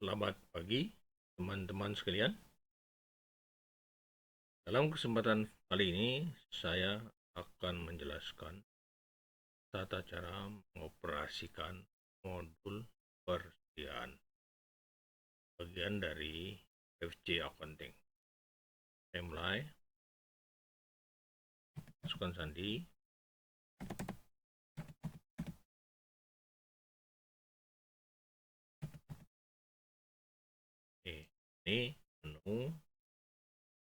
Selamat pagi, teman-teman sekalian. Dalam kesempatan kali ini, saya akan menjelaskan tata cara mengoperasikan modul persediaan, bagian dari FC Accounting. Saya mulai, masukkan sandi. Ini menu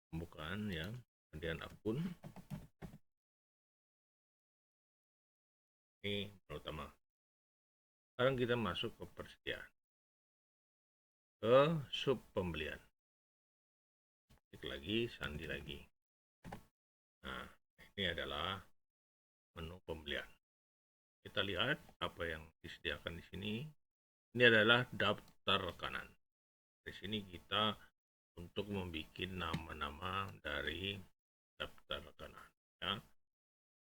pembukaan ya, kemudian akun. Ini menu utama. Sekarang kita masuk ke persediaan, ke sub pembelian. Klik lagi, sandi lagi. Nah, ini adalah menu pembelian. Kita lihat apa yang disediakan di sini. Ini adalah daftar rekanan. Di sini kita untuk membuat nama-nama dari daftar rekanan. Ya.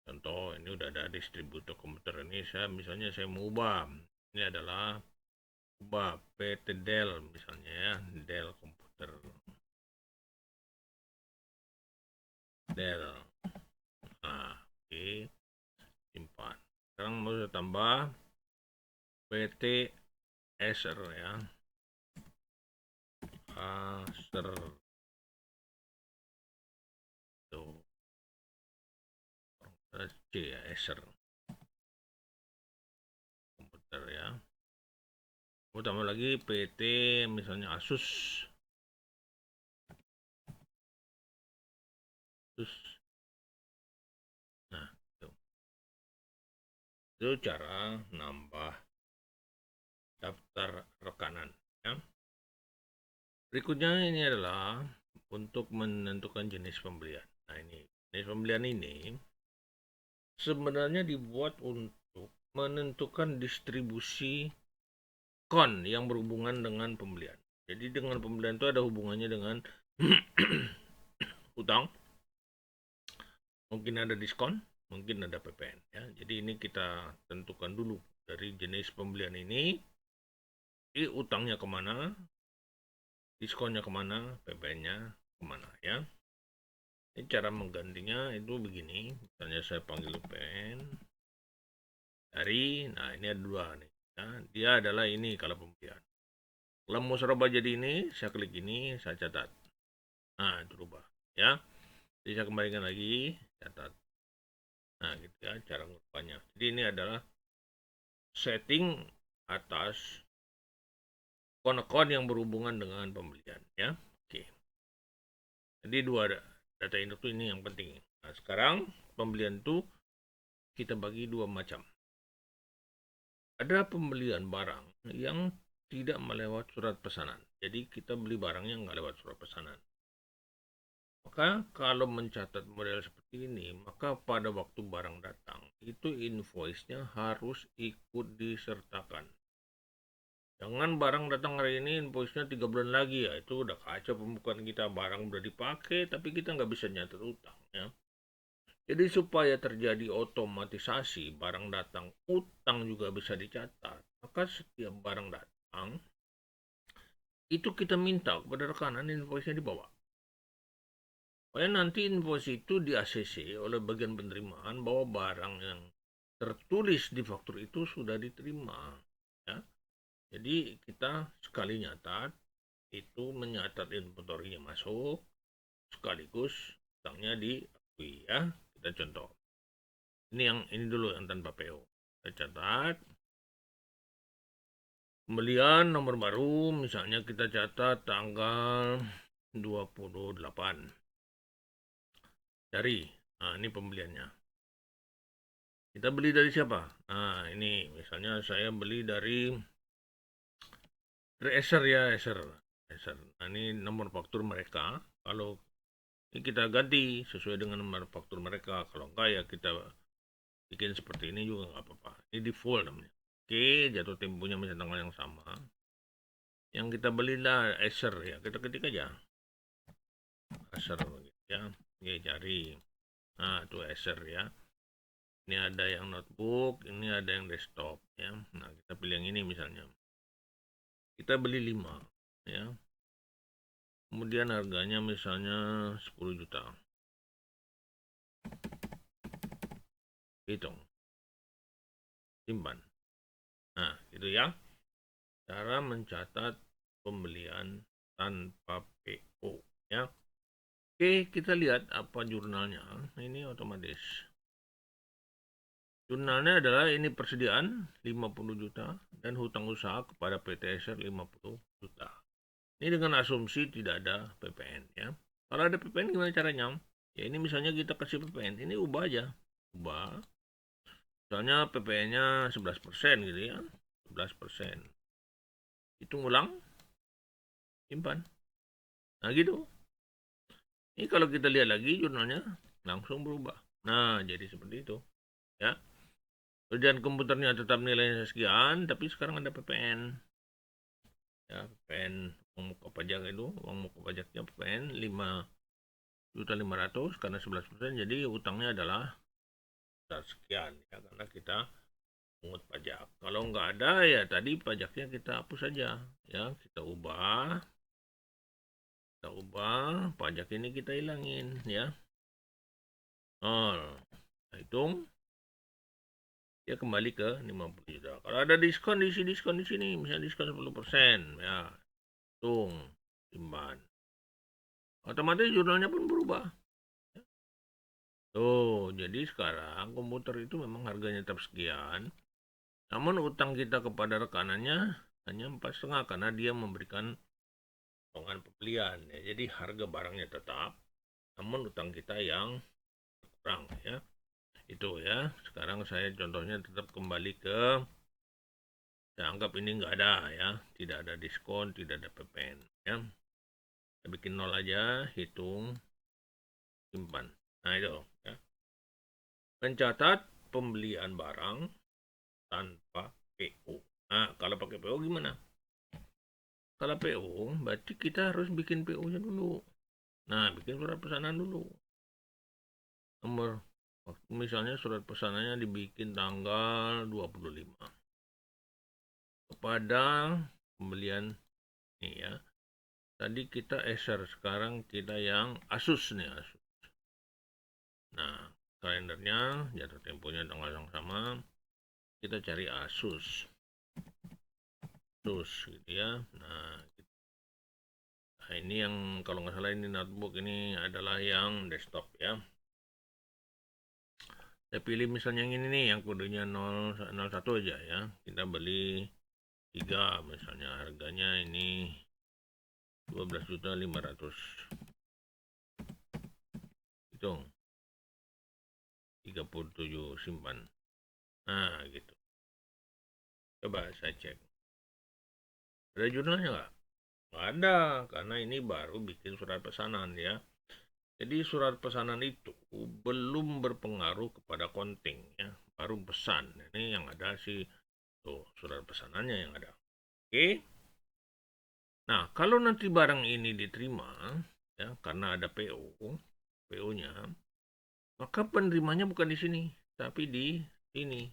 Contoh, ini udah ada distributor komputer ini. Misalnya saya mau ubah. Ini adalah ubah PT Dell misalnya ya, Dell komputer. Dell. Nah, oke. Simpan. Sekarang mau saya tambah PT Acer ya. Acer. Tuh. C ya, Acer komputer ya. Tambah lagi PT misalnya Asus. Nah, itu cara nambah daftar rekanan ya. Berikutnya ini adalah untuk menentukan jenis pembelian. Nah, ini jenis pembelian ini sebenarnya dibuat untuk menentukan distribusi kon yang berhubungan dengan pembelian. Jadi dengan pembelian itu ada hubungannya dengan utang, mungkin ada diskon, mungkin ada PPN ya. Jadi ini kita tentukan dulu dari jenis pembelian ini, utangnya kemana, diskonnya kemana, PPN-nya kemana ya. Ini cara menggantinya itu begini. Misalnya saya panggil PPN dari, nah ini ada dua nih ya. Dia adalah ini kalau pembelian. Kalau mau serubah jadi ini, saya klik ini, saya catat. Nah itu rubah ya. Jadi saya kembalikan lagi, catat. Nah gitu ya cara merubahnya. Jadi ini adalah setting atas akun yang berhubungan dengan pembelian ya. Oke. Jadi dua data input ini yang penting. Nah, sekarang pembelian itu kita bagi dua macam. Ada pembelian barang yang tidak melewat surat pesanan. Jadi kita beli barang yang nggak lewat surat pesanan. Maka kalau mencatat model seperti ini, maka pada waktu barang datang, itu invoice-nya harus ikut disertakan. Jangan barang datang hari ini, invoice-nya 3 bulan lagi ya. Itu udah kacau pembukaan kita. Barang udah dipakai, tapi kita nggak bisa nyatet utang ya. Jadi supaya terjadi otomatisasi, barang datang, utang juga bisa dicatat. Maka setiap barang datang, itu kita minta kepada rekanan invoice-nya dibawa. Supaya nanti invoice itu di ACC oleh bagian penerimaan bahwa barang yang tertulis di faktur itu sudah diterima. Ya. Jadi kita sekali nyatat, itu menyatat inventory-nya masuk, sekaligus utangnya diakui ya. Kita contoh. Ini dulu yang tanpa PO. Kita catat. Pembelian nomor baru misalnya kita catat tanggal 28. Cari. Nah, ini pembeliannya. Kita beli dari siapa? Nah, ini misalnya saya beli dari Acer ya, Acer. Nah, ini nomor faktur mereka. Kalau ini kita ganti sesuai dengan nomor faktur mereka. Kalau enggak ya kita bikin seperti ini juga nggak apa-apa. Ini default namanya. Oke, jatuh temponya masih tanggal yang sama. Yang kita belilah Acer ya, kita ketik aja. Acer ya. Oke, cari. Nah, itu Acer ya. Ini ada yang notebook, ini ada yang desktop ya. Nah, kita pilih yang ini misalnya. Kita beli 5. ya. Kemudian harganya misalnya 10 juta. Hitung. Simpan. Nah, itu ya. Cara mencatat pembelian tanpa PO, ya. Oke, kita lihat apa jurnalnya. Ini otomatis. Jurnalnya adalah ini persediaan 50 juta dan hutang usaha kepada PT Eser 50 juta. Ini dengan asumsi tidak ada PPN, ya. Kalau ada PPN gimana caranya? Ya ini misalnya kita kasih PPN, ini ubah aja. Ubah. Misalnya PPN-nya 11% gitu ya. 11%. Hitung ulang, simpan. Nah gitu. Ini kalau kita lihat lagi jurnalnya langsung berubah. Nah, jadi seperti itu, ya. Kerjaan komputernya tetap nilainya sekian, tapi sekarang ada PPN. Ya, PPN uang muka pajak itu, uang muka pajaknya PPN 5.500.000 karena 11%, jadi utangnya adalah sekian ya, karena kita pungut pajak. Kalau nggak ada ya tadi pajaknya kita hapus saja, ya. Kita ubah pajak ini kita hilangin, ya. Oh, hitung dia kembali ke 50 juta. Kalau ada diskon di sini, misalnya diskon 10%, ya. Hitung, simpan. Otomatis jurnalnya pun berubah. Tuh, jadi sekarang komputer itu memang harganya tetap sekian. Namun utang kita kepada rekanannya hanya 4,5 karena dia memberikan potongan pembelian, ya. Jadi harga barangnya tetap, namun utang kita yang kurang, ya. Itu ya. Sekarang saya contohnya tetap kembali ke, saya anggap ini nggak ada, ya. Tidak ada diskon, tidak ada PPN, ya. Kita bikin nol aja, hitung, simpan. Nah itu, ya. Mencatat pembelian barang tanpa PO. Nah, kalau pakai PO gimana? Kalau PO, berarti kita harus bikin PO-nya dulu. Nah, bikin surat pesanan dulu. Nomor, misalnya surat pesanannya dibikin tanggal 25. Kepada pembelian nih, ya. Tadi kita Acer, sekarang kita yang Asus nih, Asus. Nah, kalendernya, jatuh temponya tanggal yang sama. Kita cari Asus. Asus gitu ya. Nah, ini yang kalau nggak salah ini notebook, ini adalah yang desktop, ya. Saya pilih misalnya yang ini nih, yang kodenya 001 aja, ya. Kita beli 3 misalnya, harganya ini 12.500. Hitung. 37, simpan. Nah, gitu. Coba saya cek. Ada jurnalnya nggak? Nggak ada, karena ini baru bikin surat pesanan, ya. Jadi surat pesanan itu belum berpengaruh kepada konting, ya. Baru pesan. Ini yang ada sih, tuh surat pesanannya yang ada. Oke. Nah, kalau nanti barang ini diterima, ya, karena ada PO-nya, maka penerimanya bukan di sini, tapi di sini,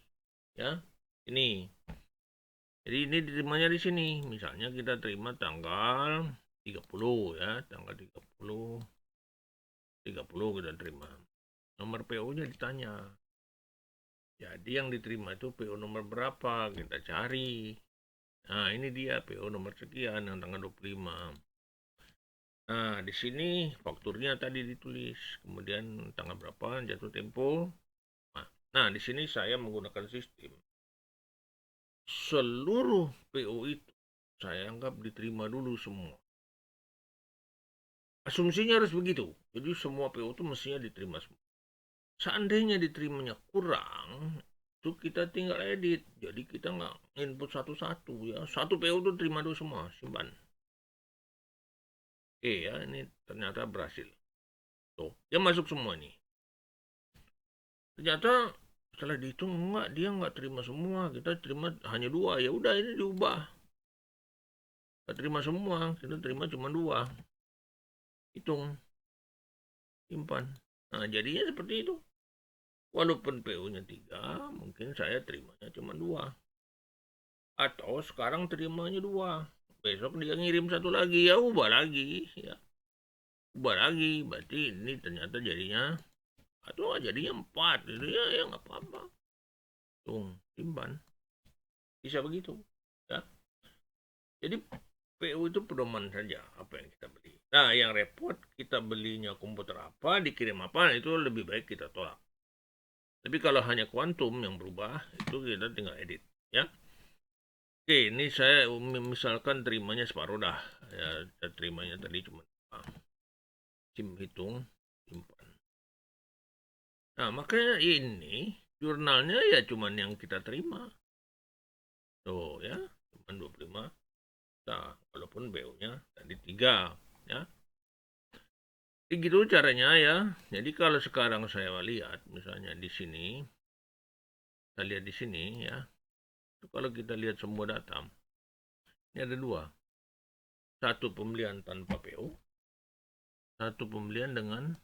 ya. Ini. Jadi ini diterimanya di sini. Misalnya kita terima tanggal 30, ya, tanggal 30 kita terima. Nomor PO-nya ditanya. Jadi yang diterima itu PO nomor berapa? Kita cari. Nah, ini dia PO nomor sekian yang tanggal 25. Nah, di sini fakturnya tadi ditulis. Kemudian tanggal berapa, jatuh tempo. Nah, di sini saya menggunakan sistem. Seluruh PO itu saya anggap diterima dulu semua. Asumsinya harus begitu. Jadi semua PO itu mestinya diterima semua. Seandainya diterimanya kurang, itu kita tinggal edit. Jadi kita nggak input satu-satu, ya. Satu PO itu terima dulu semua, simpan. Oke, ya, ini ternyata berhasil. Tuh, dia masuk semua nih. Ternyata setelah dihitung enggak, dia nggak terima semua. Kita terima hanya 2. Ya udah, ini diubah. Nggak terima semua, kita terima cuma 2. Hitung, simpan. Nah, jadinya seperti itu. Walaupun PO-nya 3, mungkin saya terimanya cuma 2. Atau sekarang terimanya 2. besok dia ngirim satu lagi, ya ubah lagi, ya. Ubah lagi, berarti ini ternyata jadinya, atau jadinya 4, gitu ya nggak apa-apa. Tuh, simpan. Bisa begitu, ya. Jadi PO itu pedoman saja apa yang kita beli. Nah, yang repot kita belinya komputer apa, dikirim apa, itu lebih baik kita tolak. Tapi kalau hanya kuantum yang berubah, itu kita tinggal edit, ya. Oke, ini saya misalkan terimanya separuh dah. Ya, saya terimanya tadi cuma hitung, simpan. Nah, makanya ini jurnalnya ya cuman yang kita terima. Tuh ya, cuma 25. Nah, walaupun BO-nya tadi 3, ya. Jadi gitu caranya ya. Jadi kalau sekarang saya lihat misalnya di sini, kita lihat di sini ya. Kalau kita lihat semua data, ini ada 2. Satu pembelian tanpa PO, satu pembelian dengan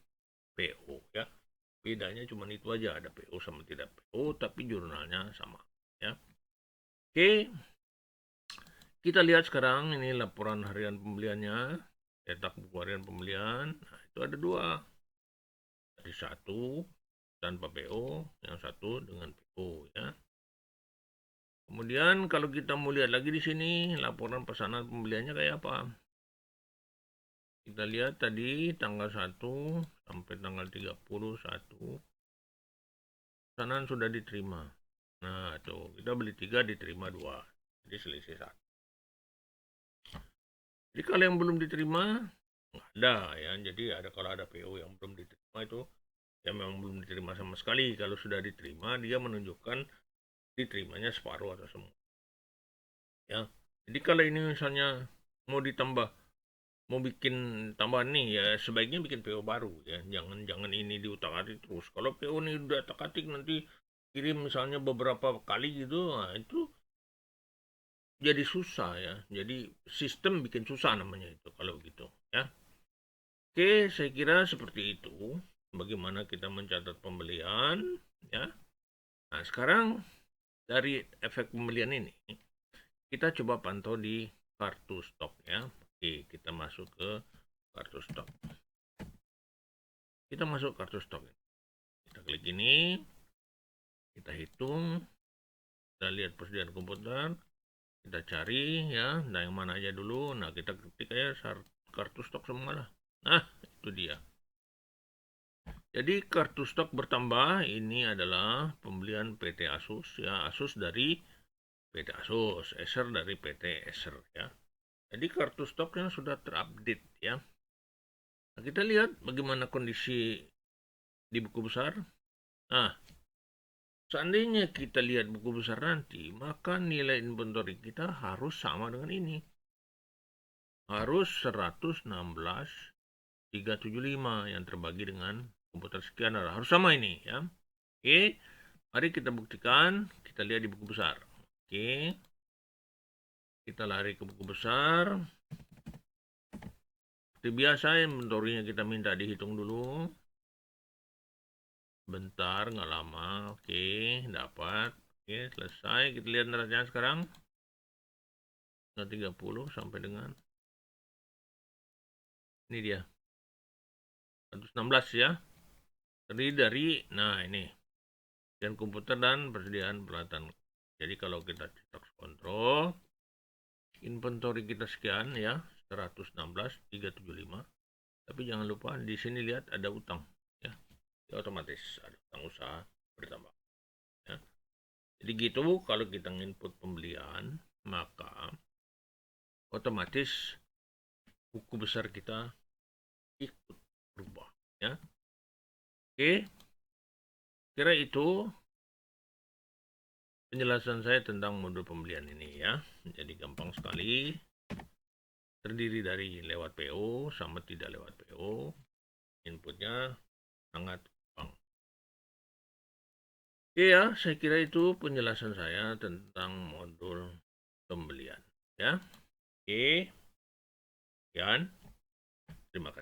PO ya. Bedanya cuma itu aja, ada PO sama tidak PO, tapi jurnalnya sama ya. Oke. Kita lihat sekarang ini laporan harian pembeliannya, cetak buku harian pembelian. Nah, itu ada 2. Jadi 1 tanpa PO, yang 1 dengan PO ya. Kemudian kalau kita mau lihat lagi di sini laporan pesanan pembeliannya kayak apa. Kita lihat tadi tanggal 1 sampai tanggal 31 pesanan sudah diterima. Nah, tuh kita beli 3 diterima 2. Jadi selisih 1. Jadi kalau yang belum diterima nggak ada ya. Jadi ada kalau ada PO yang belum diterima itu ya memang belum diterima sama sekali. Kalau sudah diterima dia menunjukkan diterimanya separuh atau semua. Ya. Jadi kalau ini misalnya mau ditambah, mau bikin tambahan nih ya sebaiknya bikin PO baru ya. Jangan ini diutak-atik terus. Kalau PO ini udah tak-atik nanti kirim misalnya beberapa kali gitu, nah itu jadi susah ya. Jadi sistem bikin susah namanya itu kalau gitu ya. Oke, saya kira seperti itu. Bagaimana kita mencatat pembelian ya. Nah, sekarang dari efek pembelian ini kita coba pantau di kartu stok ya. Oke, kita masuk ke kartu stok. Kita masuk kartu stok. Kita klik ini, kita hitung, kita lihat persediaan komputer, kita cari ya, nah yang mana aja dulu. Nah, kita ketik aja kartu stok semua lah. Nah, itu dia. Jadi kartu stok bertambah ini adalah pembelian PT Asus ya, Asus dari PT Asus, Acer dari PT Acer ya. Jadi kartu stoknya sudah terupdate ya. Nah, kita lihat bagaimana kondisi di buku besar. Nah, seandainya kita lihat buku besar nanti, maka nilai inventory kita harus sama dengan ini. Harus 116.375 yang terbagi dengan komputer sekian harus sama ini ya. Oke, mari kita buktikan. Kita lihat di buku besar. Oke, kita lari ke buku besar. Seperti biasa inventory-nya kita minta dihitung dulu. Bentar, nggak lama. Oke, dapat. Oke, selesai. Kita lihat neracanya sekarang. 30 sampai dengan ini dia 116 ya. Terdiri dari nah ini dan komputer dan persediaan peralatan. Jadi kalau kita cetak kontrol inventory kita sekian ya 116.375. Tapi jangan lupa di sini lihat ada utang ya. Ya otomatis ada utang usaha bertambah ya. Jadi gitu kalau kita input pembelian maka otomatis buku besar kita ikut berubah ya. Oke, kira itu penjelasan saya tentang modul pembelian ini ya. Jadi gampang sekali. Terdiri dari lewat PO sama tidak lewat PO. Inputnya sangat gampang. Oke ya, saya kira itu penjelasan saya tentang modul pembelian ya. Oke. Sekian. Terima kasih.